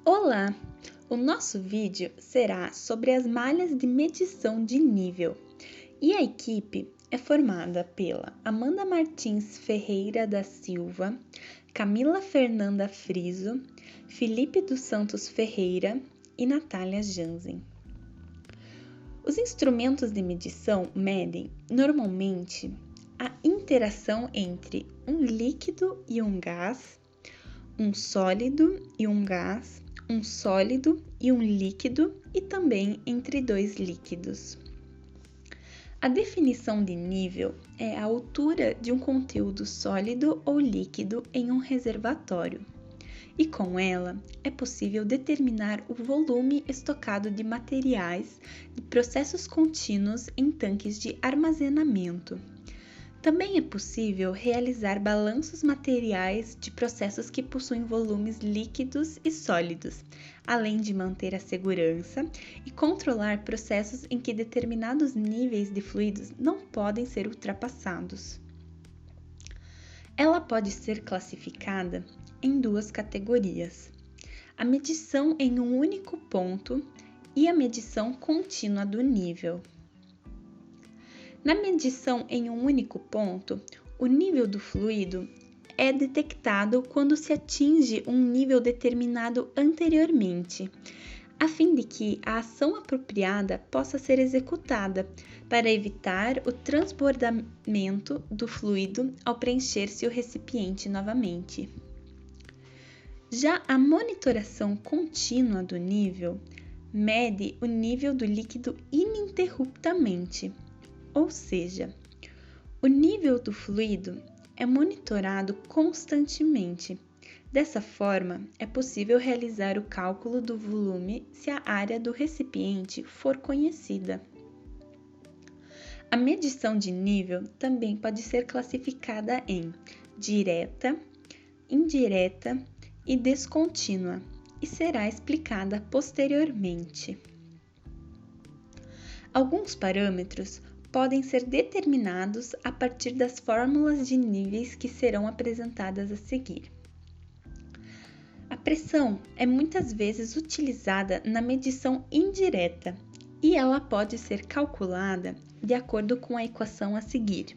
Olá! O nosso vídeo será sobre as malhas de medição de nível e a equipe é formada pela Amanda Martins Ferreira da Silva, Camila Fernanda Friso, Felipe dos Santos Ferreira e Natália Jansen. Os instrumentos de medição medem normalmente a interação entre um líquido e um gás, um sólido e um gás, um sólido e um líquido e também entre dois líquidos. A definição de nível é a altura de um conteúdo sólido ou líquido em um reservatório, e com ela é possível determinar o volume estocado de materiais de processos contínuos em tanques de armazenamento. Também é possível realizar balanços materiais de processos que possuem volumes líquidos e sólidos, além de manter a segurança e controlar processos em que determinados níveis de fluidos não podem ser ultrapassados. Ela pode ser classificada em duas categorias: a medição em um único ponto e a medição contínua do nível. Na medição em um único ponto, o nível do fluido é detectado quando se atinge um nível determinado anteriormente, a fim de que a ação apropriada possa ser executada para evitar o transbordamento do fluido ao preencher-se o recipiente novamente. Já a monitoração contínua do nível mede o nível do líquido ininterruptamente. Ou seja, o nível do fluido é monitorado constantemente. Dessa forma, é possível realizar o cálculo do volume se a área do recipiente for conhecida. A medição de nível também pode ser classificada em direta, indireta e descontínua e será explicada posteriormente. Alguns parâmetros podem ser determinados a partir das fórmulas de níveis que serão apresentadas a seguir. A pressão é muitas vezes utilizada na medição indireta e ela pode ser calculada de acordo com a equação a seguir,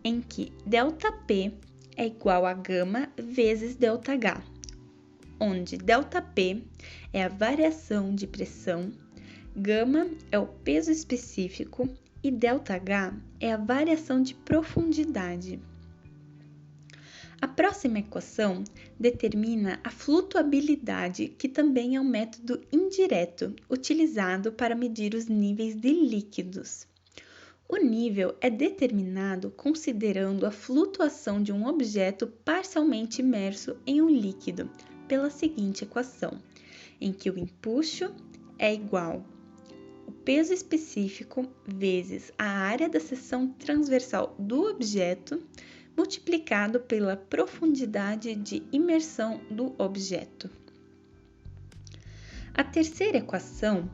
em que ΔP é igual a gama vezes ΔH, onde ΔP é a variação de pressão, gama é o peso específico e ΔH é a variação de profundidade. A próxima equação determina a flutuabilidade, que também é um método indireto utilizado para medir os níveis de líquidos. O nível é determinado considerando a flutuação de um objeto parcialmente imerso em um líquido, pela seguinte equação, em que o empuxo é igual o peso específico vezes a área da seção transversal do objeto multiplicado pela profundidade de imersão do objeto. A terceira equação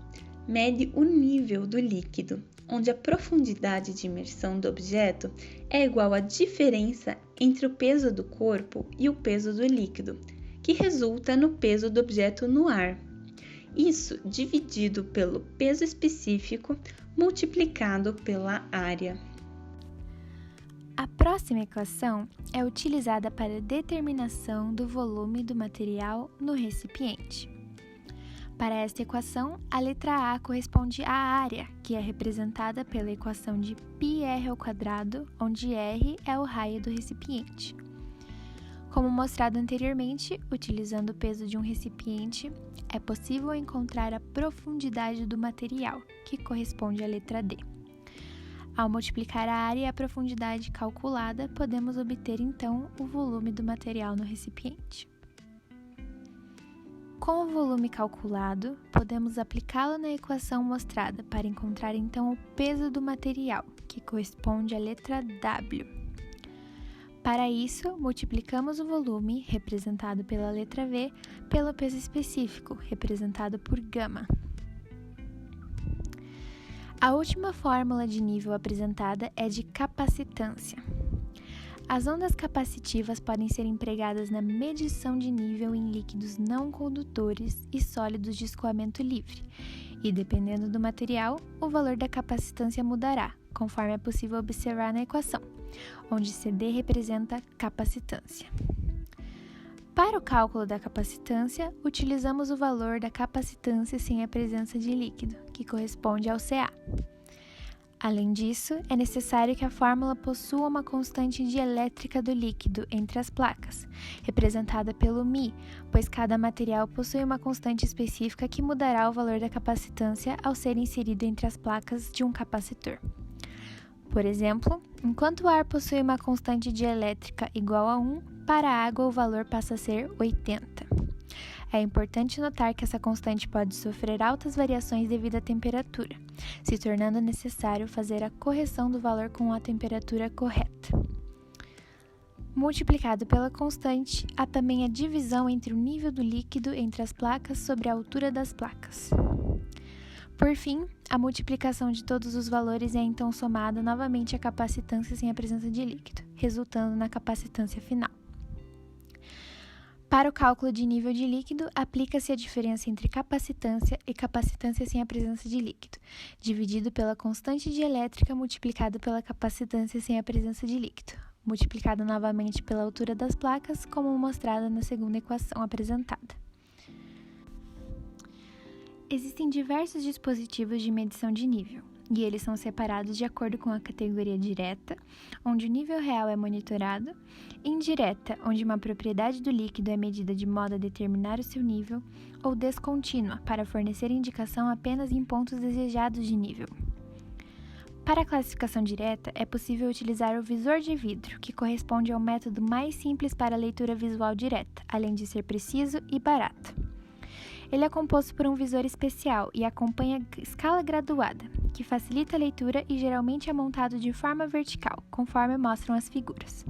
mede o nível do líquido, onde a profundidade de imersão do objeto é igual à diferença entre o peso do corpo e o peso do líquido, que resulta no peso do objeto no ar. Isso dividido pelo peso específico multiplicado pela área. A próxima equação é utilizada para a determinação do volume do material no recipiente. Para esta equação, a letra A corresponde à área, que é representada pela equação de πr², onde r é o raio do recipiente. Como mostrado anteriormente, utilizando o peso de um recipiente, é possível encontrar a profundidade do material, que corresponde à letra D. Ao multiplicar a área e a profundidade calculada, podemos obter então o volume do material no recipiente. Com o volume calculado, podemos aplicá-lo na equação mostrada para encontrar então o peso do material, que corresponde à letra W. Para isso, multiplicamos o volume, representado pela letra V, pelo peso específico, representado por gama. A última fórmula de nível apresentada é de capacitância. As ondas capacitivas podem ser empregadas na medição de nível em líquidos não condutores e sólidos de escoamento livre, e dependendo do material, o valor da capacitância mudará, conforme é possível observar na equação, onde CD representa capacitância. Para o cálculo da capacitância, utilizamos o valor da capacitância sem a presença de líquido, que corresponde ao CA. Além disso, é necessário que a fórmula possua uma constante dielétrica do líquido entre as placas, representada pelo μ, pois cada material possui uma constante específica que mudará o valor da capacitância ao ser inserido entre as placas de um capacitor. Por exemplo, enquanto o ar possui uma constante dielétrica igual a 1, para a água o valor passa a ser 80. É importante notar que essa constante pode sofrer altas variações devido à temperatura, se tornando necessário fazer a correção do valor com a temperatura correta. Multiplicado pela constante, há também a divisão entre o nível do líquido entre as placas sobre a altura das placas. Por fim, a multiplicação de todos os valores é então somada novamente à capacitância sem a presença de líquido, resultando na capacitância final. Para o cálculo de nível de líquido, aplica-se a diferença entre capacitância e capacitância sem a presença de líquido, dividido pela constante dielétrica multiplicado pela capacitância sem a presença de líquido, multiplicado novamente pela altura das placas, como mostrado na segunda equação apresentada. Existem diversos dispositivos de medição de nível, e eles são separados de acordo com a categoria direta, onde o nível real é monitorado, indireta, onde uma propriedade do líquido é medida de modo a determinar o seu nível, ou descontínua, para fornecer indicação apenas em pontos desejados de nível. Para a classificação direta, é possível utilizar o visor de vidro, que corresponde ao método mais simples para a leitura visual direta, além de ser preciso e barato. Ele é composto por um visor especial e acompanha escala graduada, que facilita a leitura e geralmente é montado de forma vertical, conforme mostram as figuras.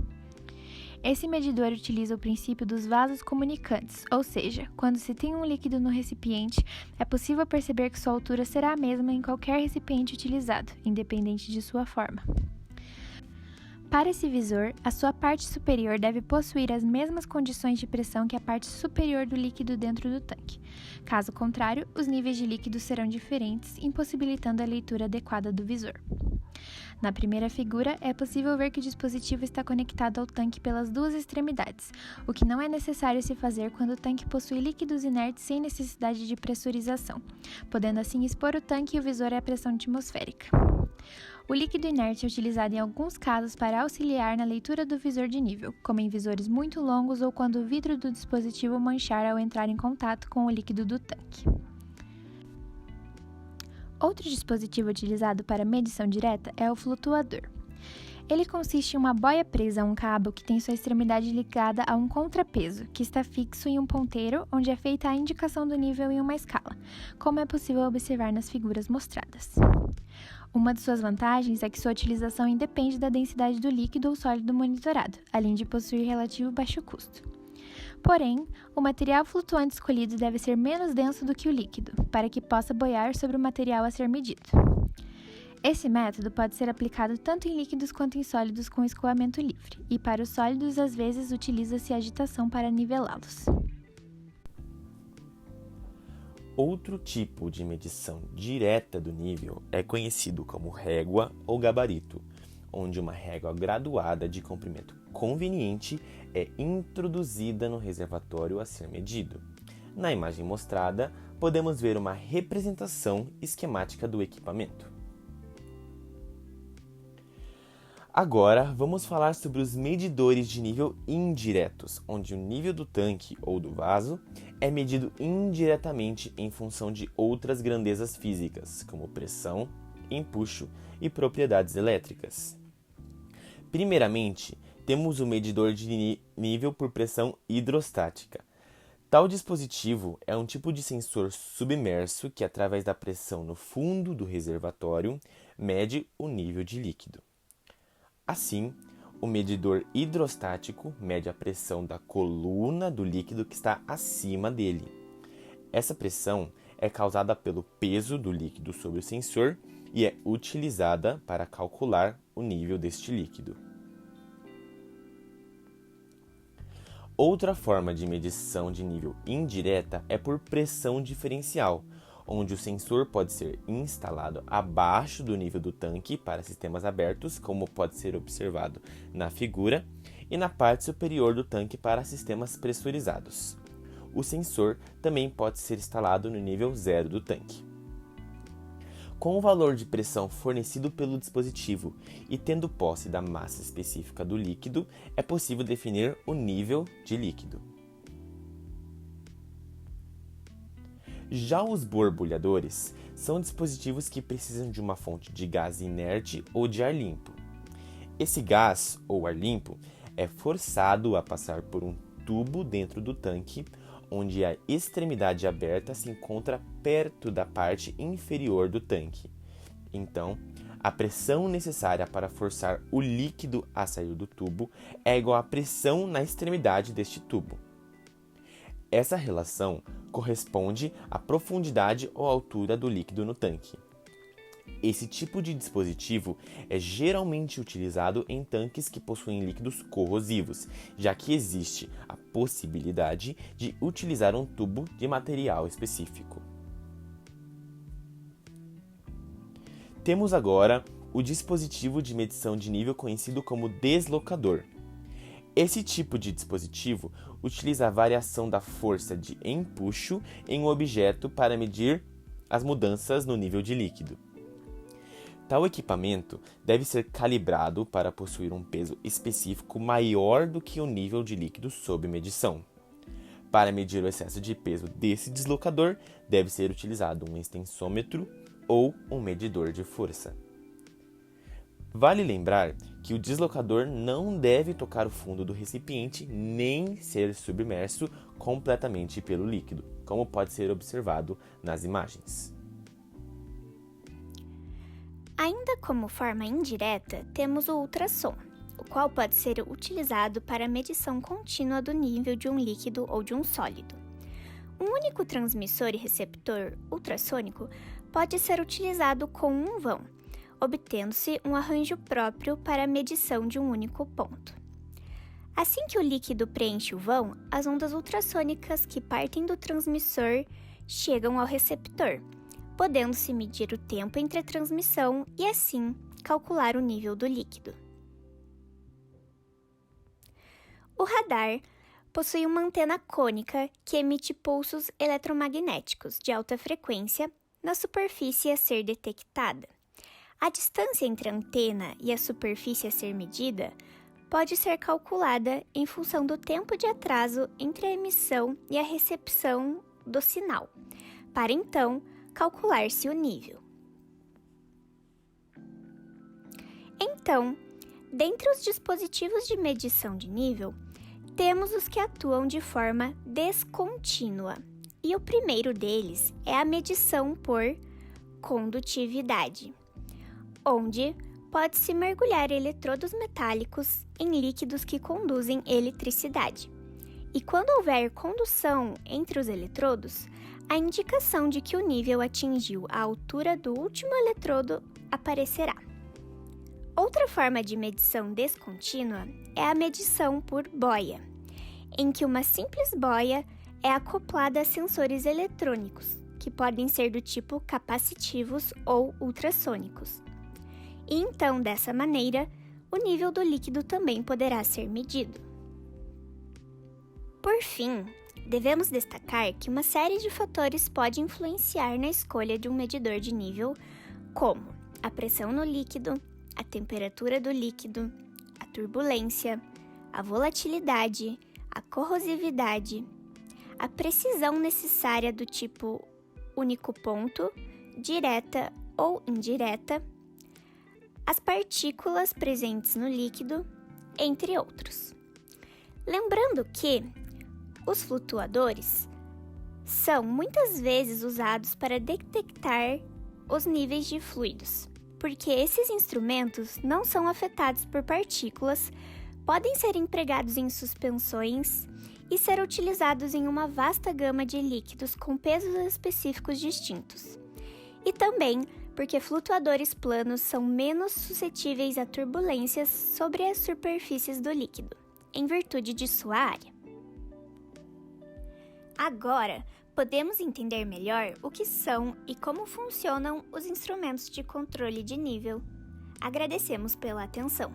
Esse medidor utiliza o princípio dos vasos comunicantes, ou seja, quando se tem um líquido no recipiente, é possível perceber que sua altura será a mesma em qualquer recipiente utilizado, independente de sua forma. Para esse visor, a sua parte superior deve possuir as mesmas condições de pressão que a parte superior do líquido dentro do tanque. Caso contrário, os níveis de líquido serão diferentes, impossibilitando a leitura adequada do visor. Na primeira figura, é possível ver que o dispositivo está conectado ao tanque pelas duas extremidades, o que não é necessário se fazer quando o tanque possui líquidos inertes sem necessidade de pressurização, podendo assim expor o tanque e o visor à pressão atmosférica. O líquido inerte é utilizado em alguns casos para auxiliar na leitura do visor de nível, como em visores muito longos ou quando o vidro do dispositivo manchar ao entrar em contato com o líquido do tanque. Outro dispositivo utilizado para medição direta é o flutuador. Ele consiste em uma boia presa a um cabo que tem sua extremidade ligada a um contrapeso, que está fixo em um ponteiro onde é feita a indicação do nível em uma escala, como é possível observar nas figuras mostradas. Uma de suas vantagens é que sua utilização independe da densidade do líquido ou sólido monitorado, além de possuir relativo baixo custo. Porém, o material flutuante escolhido deve ser menos denso do que o líquido, para que possa boiar sobre o material a ser medido. Esse método pode ser aplicado tanto em líquidos quanto em sólidos com escoamento livre, e para os sólidos, às vezes, utiliza-se agitação para nivelá-los. Outro tipo de medição direta do nível é conhecido como régua ou gabarito, onde uma régua graduada de comprimento conveniente é introduzida no reservatório a ser medido. Na imagem mostrada, podemos ver uma representação esquemática do equipamento. Agora, vamos falar sobre os medidores de nível indiretos, onde o nível do tanque ou do vaso é medido indiretamente em função de outras grandezas físicas, como pressão, empuxo e propriedades elétricas. Primeiramente, temos o medidor de nível por pressão hidrostática. Tal dispositivo é um tipo de sensor submerso que, através da pressão no fundo do reservatório, mede o nível de líquido. Assim, o medidor hidrostático mede a pressão da coluna do líquido que está acima dele. Essa pressão é causada pelo peso do líquido sobre o sensor e é utilizada para calcular o nível deste líquido. Outra forma de medição de nível indireta é por pressão diferencial, onde o sensor pode ser instalado abaixo do nível do tanque para sistemas abertos, como pode ser observado na figura, e na parte superior do tanque para sistemas pressurizados. O sensor também pode ser instalado no nível 0 do tanque. Com o valor de pressão fornecido pelo dispositivo e tendo posse da massa específica do líquido, é possível definir o nível de líquido. Já os borbulhadores são dispositivos que precisam de uma fonte de gás inerte ou de ar limpo. Esse gás ou ar limpo é forçado a passar por um tubo dentro do tanque, onde a extremidade aberta se encontra perto da parte inferior do tanque. Então, a pressão necessária para forçar o líquido a sair do tubo é igual à pressão na extremidade deste tubo. Essa relação corresponde à profundidade ou altura do líquido no tanque. Esse tipo de dispositivo é geralmente utilizado em tanques que possuem líquidos corrosivos, já que existe a possibilidade de utilizar um tubo de material específico. Temos agora o dispositivo de medição de nível conhecido como deslocador. Esse tipo de dispositivo utiliza a variação da força de empuxo em um objeto para medir as mudanças no nível de líquido. Tal equipamento deve ser calibrado para possuir um peso específico maior do que o nível de líquido sob medição. Para medir o excesso de peso desse deslocador, deve ser utilizado um extensômetro ou um medidor de força. Vale lembrar que o deslocador não deve tocar o fundo do recipiente nem ser submerso completamente pelo líquido, como pode ser observado nas imagens. Ainda como forma indireta, temos o ultrassom, o qual pode ser utilizado para a medição contínua do nível de um líquido ou de um sólido. Um único transmissor e receptor ultrassônico pode ser utilizado com um vão, obtendo-se um arranjo próprio para a medição de um único ponto. Assim que o líquido preenche o vão, as ondas ultrassônicas que partem do transmissor chegam ao receptor, podendo-se medir o tempo entre a transmissão e, assim, calcular o nível do líquido. O radar possui uma antena cônica que emite pulsos eletromagnéticos de alta frequência na superfície a ser detectada. A distância entre a antena e a superfície a ser medida pode ser calculada em função do tempo de atraso entre a emissão e a recepção do sinal, para então calcular-se o nível. Então, dentre os dispositivos de medição de nível, temos os que atuam de forma descontínua, e o primeiro deles é a medição por condutividade, onde pode-se mergulhar eletrodos metálicos em líquidos que conduzem eletricidade. E quando houver condução entre os eletrodos, a indicação de que o nível atingiu a altura do último eletrodo aparecerá. Outra forma de medição descontínua é a medição por boia, em que uma simples boia é acoplada a sensores eletrônicos, que podem ser do tipo capacitivos ou ultrassônicos. E então, dessa maneira, o nível do líquido também poderá ser medido. Por fim, devemos destacar que uma série de fatores pode influenciar na escolha de um medidor de nível, como a pressão no líquido, a temperatura do líquido, a turbulência, a volatilidade, a corrosividade, a precisão necessária do tipo único ponto, direta ou indireta, as partículas presentes no líquido, entre outros. Lembrando que os flutuadores são muitas vezes usados para detectar os níveis de fluidos, porque esses instrumentos não são afetados por partículas, podem ser empregados em suspensões e ser utilizados em uma vasta gama de líquidos com pesos específicos distintos. E também porque flutuadores planos são menos suscetíveis a turbulências sobre as superfícies do líquido, em virtude de sua área. Agora, podemos entender melhor o que são e como funcionam os instrumentos de controle de nível. Agradecemos pela atenção.